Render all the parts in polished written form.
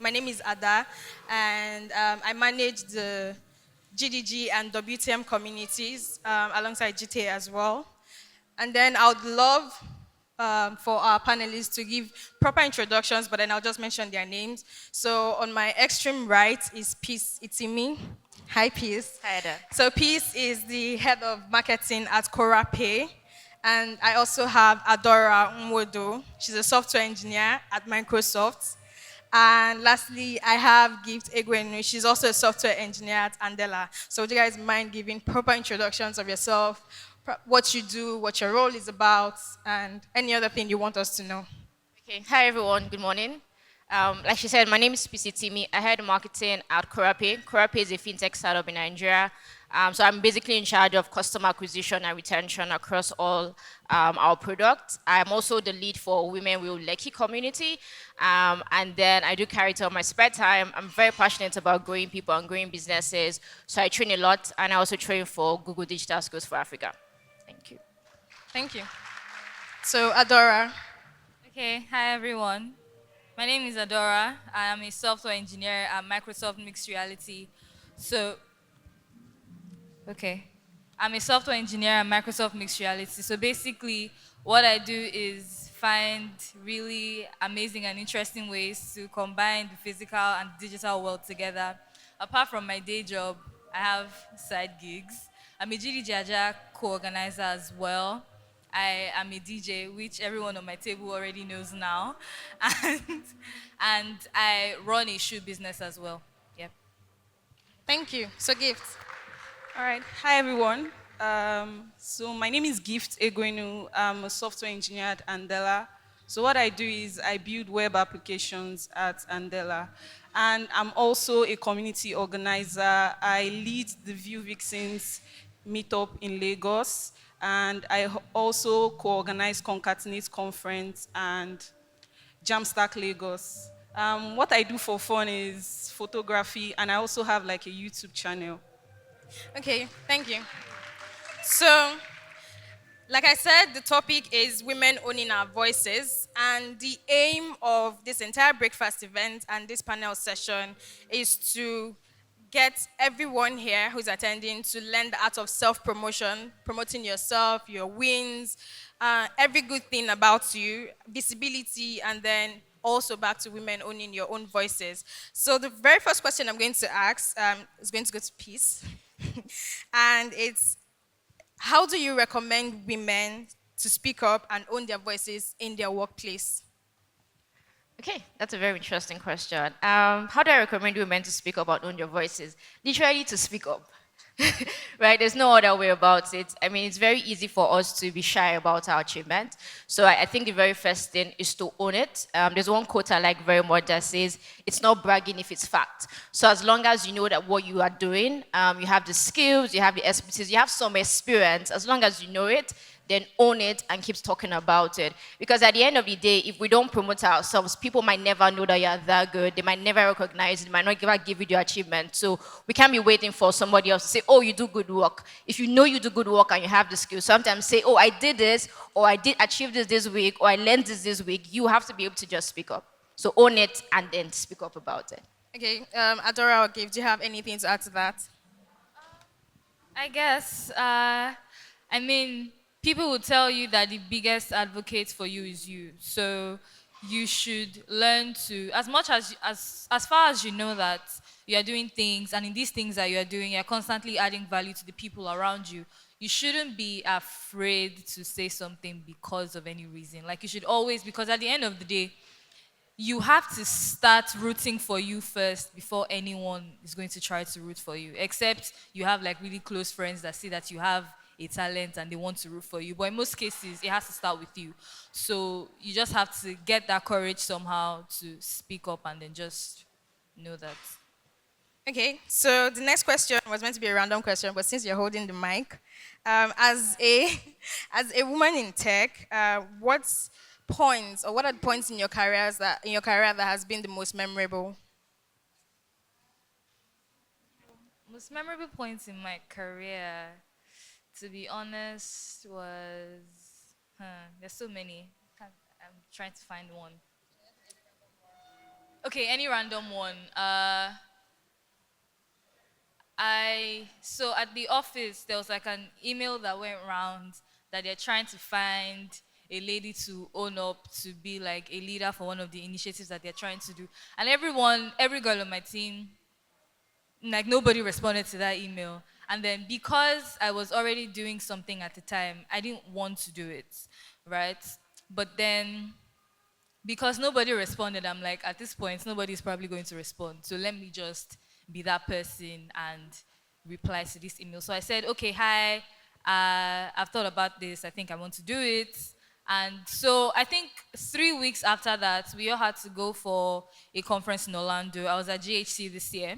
My name is Ada, and I manage the GDG and WTM communities alongside GTA as well. And then I would love for our panelists to give proper introductions, but then I'll just mention their names. So on my extreme right is Peace Itimi. Hi, Peace. Hi, Ada. So Peace is the head of marketing at Cora Pay. And I also have Adaora Nwodo. She's a software engineer at Microsoft. And lastly, I have Gift Egwuenu. She's also a software engineer at Andela. So would you guys mind giving proper introductions of yourself, what you do, what your role is about, and any other thing you want us to know? Okay. Hi, everyone. Good morning. Like she said, my name is Peace Itimi. I head marketing at Korape. Korape is a fintech startup in Nigeria. So I'm basically in charge of customer acquisition and retention across all our products. I'm also the lead for Women Will Lekki community. And then I do carry it on my spare time. I'm very passionate about growing people and growing businesses. So I train a lot, and I also train for Google Digital Skills for Africa. Thank you. Thank you. So Adora. Okay, hi everyone. My name is Adora. I am a software engineer at Microsoft Mixed Reality. So, okay, I'm a software engineer at Microsoft Mixed Reality. So basically, what I do is find really amazing and interesting ways to combine the physical and digital world together. Apart from my day job, I have side gigs. I'm a GD Jaja co-organizer as well. I am a DJ, which everyone on my table already knows now. And, and I run a shoe business as well. Yep. Thank you. So Gift. All right. Hi, everyone. So my name is Gift Egwuenu. I'm a software engineer at Andela. So what I do is I build web applications at Andela. And I'm also a community organizer. I lead the View Vixens meetup in Lagos. And I also co-organize Concatenate Conference and Jamstack Lagos. What I do for fun is photography, and I also have like a YouTube channel. Okay, thank you. So, like I said, the topic is women owning our voices, and the aim of this entire breakfast event and this panel session is to get everyone here who's attending to learn the art of self-promotion, promoting yourself, your wins, every good thing about you, visibility, and then also back to women owning your own voices. So the very first question I'm going to ask is going to go to Peace, and it's, how do you recommend women to speak up and own their voices in their workplace? Okay, that's a very interesting question. How do I recommend women to speak up and own your voices? Literally to speak up. Right? There's no other way about it. I mean, it's very easy for us to be shy about our achievement. So I think the very first thing is to own it. There's one quote I like very much that says, "It's not bragging if it's fact." So as long as you know that what you are doing, you have the skills, you have the expertise, you have some experience, as long as you know it, then own it and keep talking about it. Because at the end of the day, if we don't promote ourselves, people might never know that you're that good. They might never recognize it. They might not ever give you the achievement. So we can't be waiting for somebody else to say, "Oh, you do good work." If you know you do good work and you have the skills, sometimes say, "Oh, I did this," or "I did achieve this week," or "I learned this week." You have to be able to just speak up. So own it and then speak up about it. Okay, Adora or Gabe, do you have anything to add to that? I guess, I mean, people will tell you that the biggest advocate for you is you. So you should learn to, as much as far as you know that you are doing things, and in these things that you are doing, you're constantly adding value to the people around you. You shouldn't be afraid to say something because of any reason. Like you should always, because at the end of the day, you have to start rooting for you first before anyone is going to try to root for you. Except you have like really close friends that see that you have a talent and they want to root for you. But in most cases, it has to start with you. So you just have to get that courage somehow to speak up and then just know that. Okay, so the next question was meant to be a random question, but since you're holding the mic, as a as a woman in tech, what's points or what are the points in your career that has been the most memorable? Most memorable points in my career, to be honest, was there's so many. I'm trying to find one. Okay, any random one. So at the office there was like an email that went around that they're trying to find a lady to own up to be like a leader for one of the initiatives that they're trying to do. And every girl on my team, like nobody responded to that email. And then because I was already doing something at the time, I didn't want to do it, right? But then because nobody responded, I'm like, at this point, nobody's probably going to respond. So let me just be that person and reply to this email. So I said, okay, hi, I've thought about this. I think I want to do it. And so I think 3 weeks after that, we all had to go for a conference in Orlando. I was at GHC this year.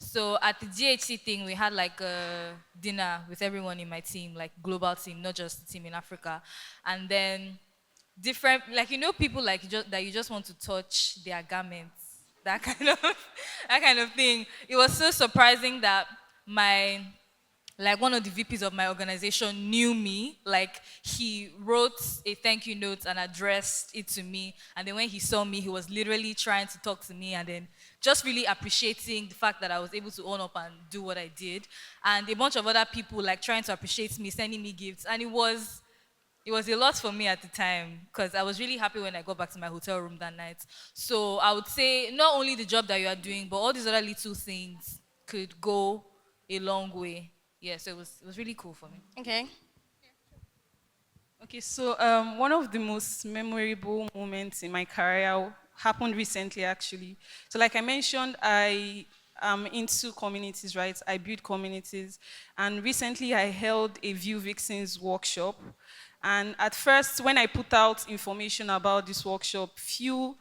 So at the GHC thing, we had like a dinner with everyone in my team, like global team, not just the team in Africa. And then different, like people like that you just want to touch their garments, that kind of that kind of thing. It was so surprising that my like one of the VPs of my organization knew me. Like he wrote a thank you note and addressed it to me. And then when he saw me, he was literally trying to talk to me and then just really appreciating the fact that I was able to own up and do what I did. And a bunch of other people like trying to appreciate me, sending me gifts. And it was a lot for me at the time because I was really happy when I got back to my hotel room that night. So I would say not only the job that you are doing, but all these other little things could go a long way. Yeah, so it was really cool for me. Okay. Okay, so one of the most memorable moments in my career happened recently, actually. So, like I mentioned, I am into communities, right? I build communities, and recently I held a View Vixens workshop. And at first, when I put out information about this workshop, few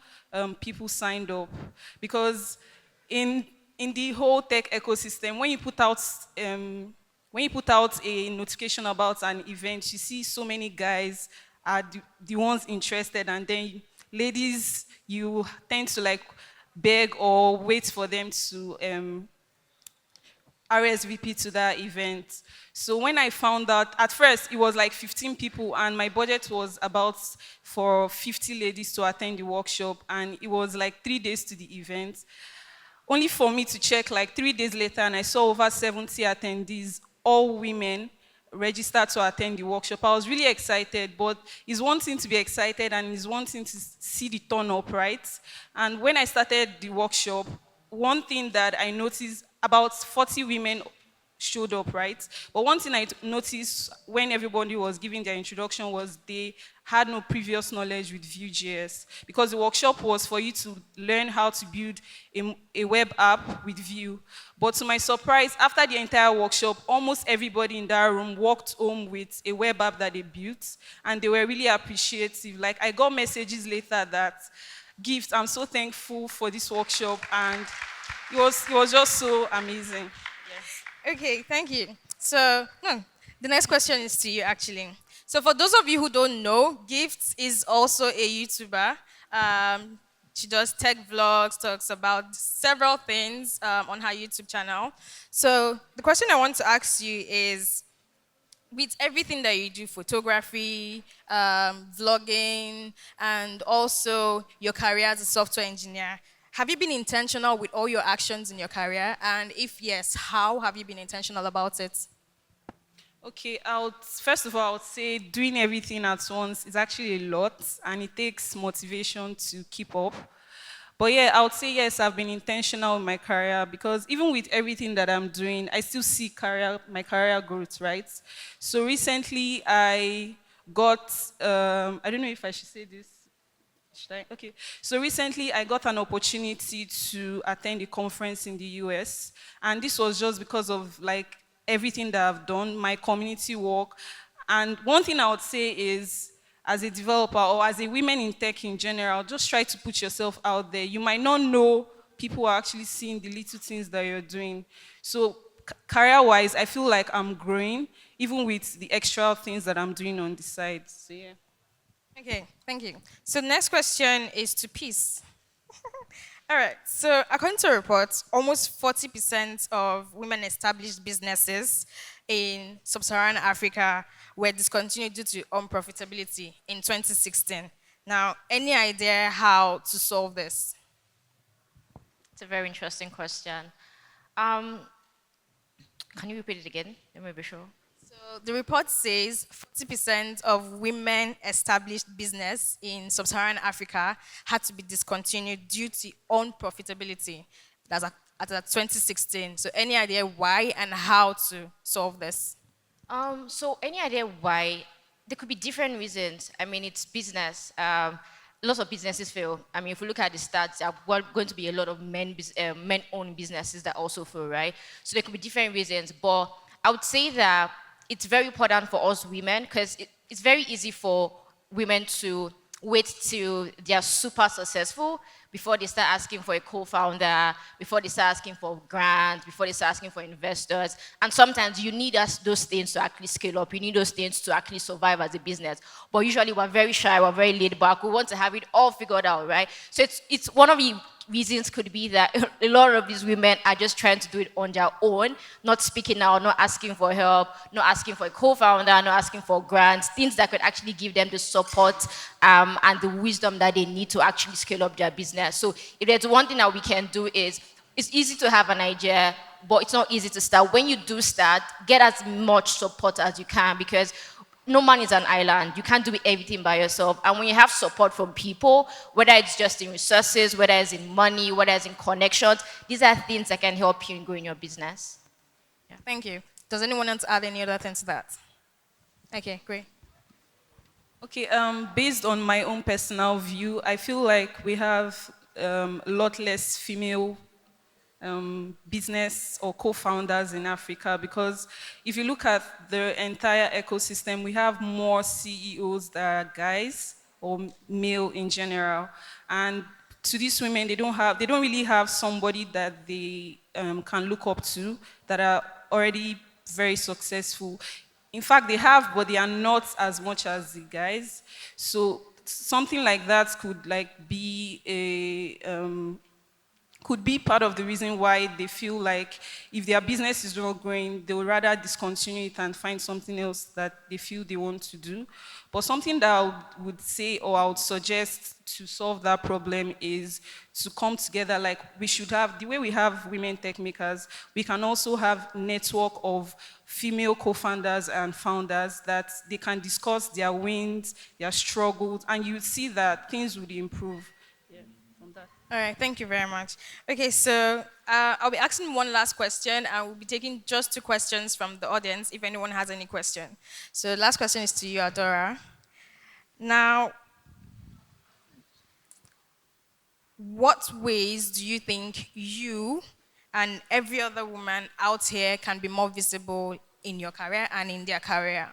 people signed up because in the whole tech ecosystem, when you put out a notification about an event, you see so many guys are the ones interested, and then ladies, you tend to like beg or wait for them to RSVP to that event. So when I found out, at first it was like 15 people, and my budget was about for 50 ladies to attend the workshop, and it was like 3 days to the event. Only for me to check like 3 days later, and I saw over 70 attendees, all women, registered to attend the workshop. I was really excited, but it's one thing to be excited and it's one thing to see the turn up, right? And when I started the workshop, one thing that I noticed, about 40 women showed up, right? But one thing I noticed when everybody was giving their introduction was they had no previous knowledge with Vue.js, because the workshop was for you to learn how to build a web app with Vue. But to my surprise, after the entire workshop, almost everybody in that room walked home with a web app that they built, and they were really appreciative. Like, I got messages later that, Gift, I'm so thankful for this workshop, and it was just so amazing. Okay, thank you. So, the next question is to you, actually. So, for those of you who don't know, Gift is also a YouTuber. She does tech vlogs, talks about several things on her YouTube channel. So, the question I want to ask you is, with everything that you do, photography, vlogging, and also your career as a software engineer, have you been intentional with all your actions in your career? And if yes, how have you been intentional about it? Okay, first of all, I would say doing everything at once is actually a lot, and it takes motivation to keep up. But yeah, I would say yes, I've been intentional in my career, because even with everything that I'm doing, I still see my career growth, right? So recently, I got, I don't know if I should say this. Okay. So recently, I got an opportunity to attend a conference in the US, and this was just because of like everything that I've done, my community work. And one thing I would say is, as a developer or as a woman in tech in general, just try to put yourself out there. You might not know people are actually seeing the little things that you're doing. So career-wise, I feel like I'm growing, even with the extra things that I'm doing on the side. So yeah. Okay, thank you. So the next question is to Peace. All right, so according to reports, almost 40% of women established businesses in sub-Saharan Africa were discontinued due to unprofitability in 2016. Now, any idea how to solve this? a very interesting question. Um, can you repeat it again? Let me be sure. So the report says 40% of women established business in sub-Saharan Africa had to be discontinued due to unprofitability. That's at 2016. So any idea why and how to solve this? So any idea why? There could be different reasons. I mean, it's business. Lots of businesses fail. I mean, if we look at the stats, there are going to be a lot of men-owned businesses that also fail, right? So there could be different reasons. But I would say that it's very important for us women because it's very easy for women to wait till they are super successful before they start asking for a co-founder, before they start asking for grants, before they start asking for investors. And sometimes you need those things to actually scale up. You need those things to actually survive as a business. But usually we're very shy, we're very laid back. We want to have it all figured out, right? So it's one of the reasons could be that a lot of these women are just trying to do it on their own, not speaking out, not asking for help, not asking for a co-founder, not asking for grants, things that could actually give them the support and the wisdom that they need to actually scale up their business. So if there's one thing that we can do is, it's easy to have an idea, but it's not easy to start. When you do start, get as much support as you can because no man is an island. You can't do everything by yourself. And when you have support from people, whether it's just in resources, whether it's in money, whether it's in connections, these are things that can help you in growing your business. Yeah. Thank you. Does anyone want to add any other thing to that? Okay, great. Okay, based on my own personal view, I feel like we have a lot less female business or co-founders in Africa because if you look at the entire ecosystem, we have more CEOs that are guys or male in general. And to these women, they don't really have somebody that they can look up to that are already very successful. In fact, they have, but they are not as much as the guys. So something like that could be could be part of the reason why they feel like if their business is not growing, they would rather discontinue it and find something else that they feel they want to do. But something that I would say or I would suggest to solve that problem is to come together like we should have, the way we have Women Techmakers, we can also have network of female co-founders and founders that they can discuss their wins, their struggles, and you see that things would improve. All right, thank you very much. Okay, so I'll be asking one last question, and we'll be taking just 2 questions from the audience if anyone has any question. So the last question is to you, Adaora. Now, what ways do you think you and every other woman out here can be more visible in your career and in their career?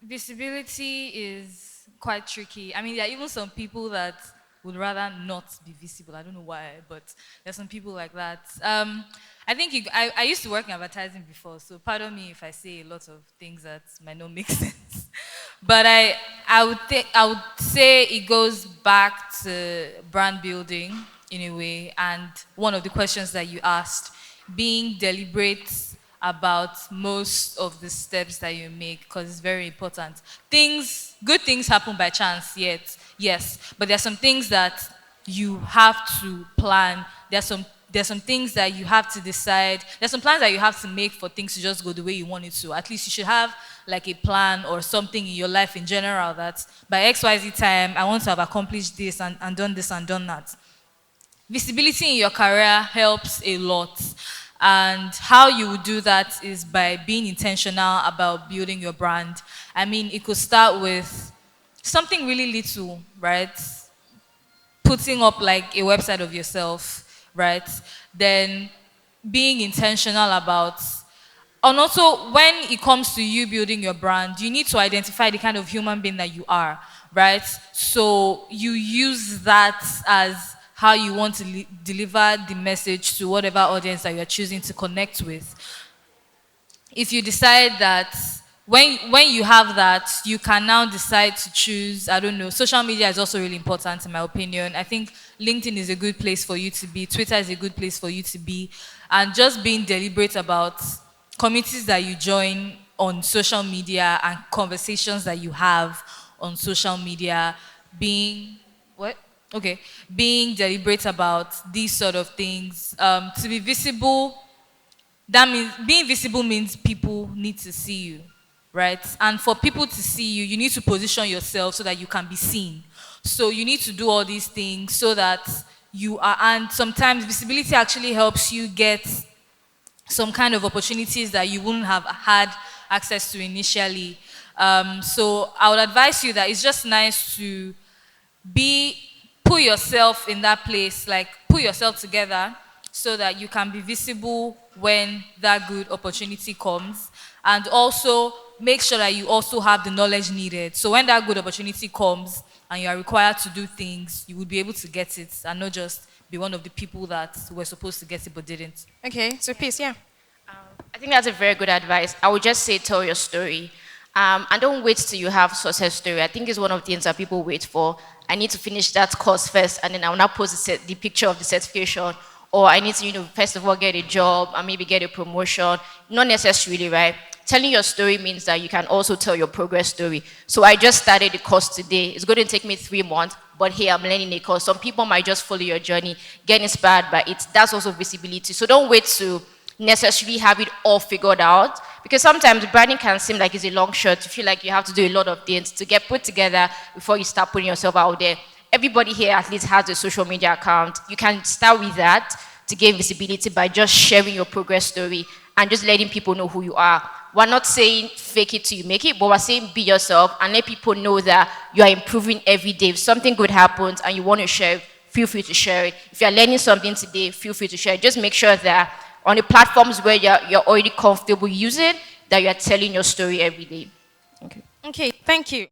Visibility is quite tricky. I mean, there are even some people that would rather not be visible. I don't know why, but there's some people like that. I think I used to work in advertising before, so pardon me if I say a lot of things that might not make sense. But I would say it goes back to brand building in a way, and one of the questions that you asked, being deliberate about most of the steps that you make, because it's very important. Good things happen by chance, yes, but there are some things that you have to plan. There's some things that you have to decide. There's some plans that you have to make for things to just go the way you want it to. At least you should have like a plan or something in your life in general that by XYZ time, I want to have accomplished this and done this and done that. Visibility in your career helps a lot. And how you would do that is by being intentional about building your brand. I mean, it could start with something really little, right? Putting up like a website of yourself, right? Then being intentional about, and also when it comes to you building your brand, you need to identify the kind of human being that you are, right? So you use that as how you want to deliver the message to whatever audience that you're choosing to connect with. If you decide that, when you have that, you can now decide to choose, I don't know, social media is also really important in my opinion. I think LinkedIn is a good place for you to be, Twitter is a good place for you to be, and just being deliberate about communities that you join on social media and conversations that you have on social media, being, what? okay, being deliberate about these sort of things. To be visible, that means being visible means people need to see you, right? And for people to see you, you need to position yourself so that you can be seen. So you need to do all these things so that you are, and sometimes visibility actually helps you get some kind of opportunities that you wouldn't have had access to initially. So I would advise you that it's just nice to be, put yourself in that place, like put yourself together so that you can be visible when that good opportunity comes, and also make sure that you also have the knowledge needed. So when that good opportunity comes and you are required to do things, you will be able to get it and not just be one of the people that were supposed to get it but didn't. Okay, so Peace, yeah. I think that's a very good advice. I would just say tell your story. And don't wait till you have success story. I think it's one of the things that people wait for. I need to finish that course first, and then I will now post the picture of the certification. Or I need to, first of all, get a job and maybe get a promotion. Not necessarily, right? Telling your story means that you can also tell your progress story. So I just started the course today. It's going to take me 3 months, but hey, I'm learning a course. Some people might just follow your journey, get inspired by it. That's also visibility. So don't wait to necessarily have it all figured out, because sometimes branding can seem like it's a long shot. You feel like you have to do a lot of things to get put together before you start putting yourself out there. Everybody here at least has a social media account. You can start with that to gain visibility by just sharing your progress story and just letting people know who you are. We're not saying fake it till you make it, but we're saying be yourself and let people know that you are improving every day. If something good happens and you want to share it, feel free to share it. If you're learning something today, feel free to share it. Just make sure that on the platforms where you're already comfortable using, that you're telling your story every day. Okay. Okay, thank you.